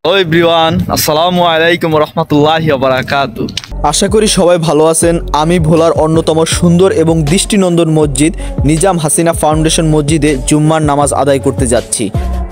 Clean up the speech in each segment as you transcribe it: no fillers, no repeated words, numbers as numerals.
Hello everyone, আসসালামু আলাইকুম রহমতুল্লাহি ওয়া বারাকাতুহু। আশা করি সবাই ভালো আছেন। আমি ভোলার অন্যতম সুন্দর এবং দৃষ্টিনন্দন মসজিদ নিজাম হাসিনা ফাউন্ডেশন মসজিদে জুম্মার নামাজ আদায় করতে যাচ্ছি।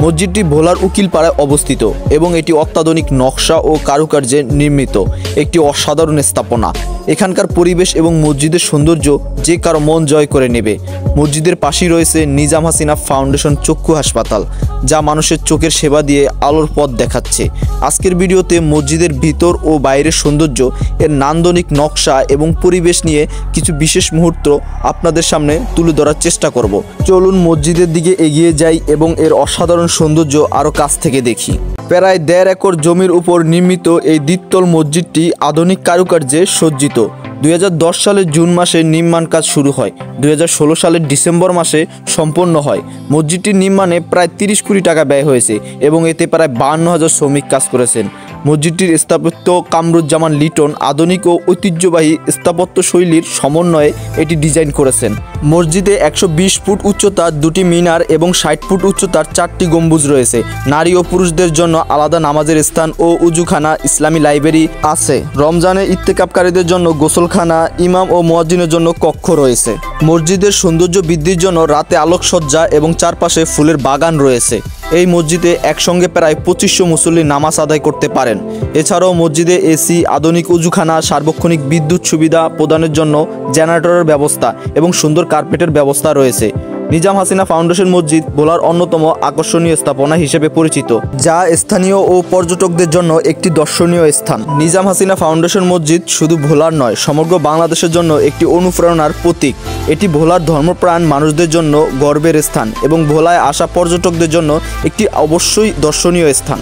মসজিদটি ভোলার উকিলপাড়ায় অবস্থিত এবং এটি অত্যাধুনিক নকশা ও কারুকার্যে নির্মিত একটি অসাধারণ স্থাপনা। এখানকার পরিবেশ এবং মসজিদের সৌন্দর্য যে কারো মন জয় করে নেবে। মসজিদের পাশেই রয়েছে নিজাম হাসিনা ফাউন্ডেশন চক্ষু হাসপাতাল, যা মানুষের চোখের সেবা দিয়ে আলোর পথ দেখাচ্ছে। আজকের ভিডিওতে মসজিদের ভিতর ও বাইরের সৌন্দর্য, এর নান্দনিক নকশা এবং পরিবেশ নিয়ে কিছু বিশেষ মুহূর্ত আপনাদের সামনে তুলে ধরার চেষ্টা করব। চলুন মসজিদের দিকে এগিয়ে যাই এবং এর অসাধারণ সৌন্দর্য আরও কাছ থেকে দেখি। প্রায় 1.5 একর জমির উপর নির্মিত এই দ্বিতল মসজিদটি আধুনিক কারুকার্যে সজ্জিত। 2010 সালের জুন মাসে নির্মাণ কাজ শুরু হয়। 2016 সালের ডিসেম্বর মাসে সম্পন্ন হয়। মসজিদটির নির্মাণে প্রায় 30 কোটি টাকা ব্যয় হয়েছে এবং এতে প্রায় 52,000 শ্রমিক কাজ করেছেন। মসজিদটির স্থাপত্য কামরুজ্জামান লিটন আধুনিক ও ঐতিহ্যবাহী স্থাপত্য শৈলীর সমন্বয়ে এটি ডিজাইন করেছেন। মসজিদে 120 ফুট উচ্চতার 2টি মিনার এবং 60 ফুট উচ্চতার 4টি গম্বুজ রয়েছে। নারী ও পুরুষদের জন্য আলাদা নামাজের স্থান ও উজুখানা, ইসলামী লাইব্রেরি আছে। রমজানে ইত্তেকাফকারীদের জন্য গোসলখানা, ইমাম ও মুয়াজ্জিনের জন্য কক্ষ রয়েছে। মসজিদের সৌন্দর্য বৃদ্ধির জন্য রাতে আলোকসজ্জা এবং চারপাশে ফুলের বাগান রয়েছে। এই মসজিদে একসঙ্গে প্রায় 2500 মুসল্লি নামাজ আদায় করতে পারেন। এছাড়াও মসজিদে এসি, আধুনিক উজুখানা, সার্বক্ষণিক বিদ্যুৎ সুবিধা প্রদানের জন্য জেনারেটরের ব্যবস্থা এবং সুন্দর কার্পেটের ব্যবস্থা রয়েছে। নিজাম হাসিনা ফাউন্ডেশন মসজিদ ভোলার অন্যতম আকর্ষণীয় স্থাপনা হিসেবে পরিচিত, যা স্থানীয় ও পর্যটকদের জন্য একটি দর্শনীয় স্থান। নিজাম হাসিনা ফাউন্ডেশন মসজিদ শুধু ভোলার নয়, সমগ্র বাংলাদেশের জন্য একটি অনুপ্রেরণার প্রতীক। এটি ভোলার ধর্মপ্রাণ মানুষদের জন্য গর্বের স্থান এবং ভোলায় আসা পর্যটকদের জন্য একটি অবশ্যই দর্শনীয় স্থান।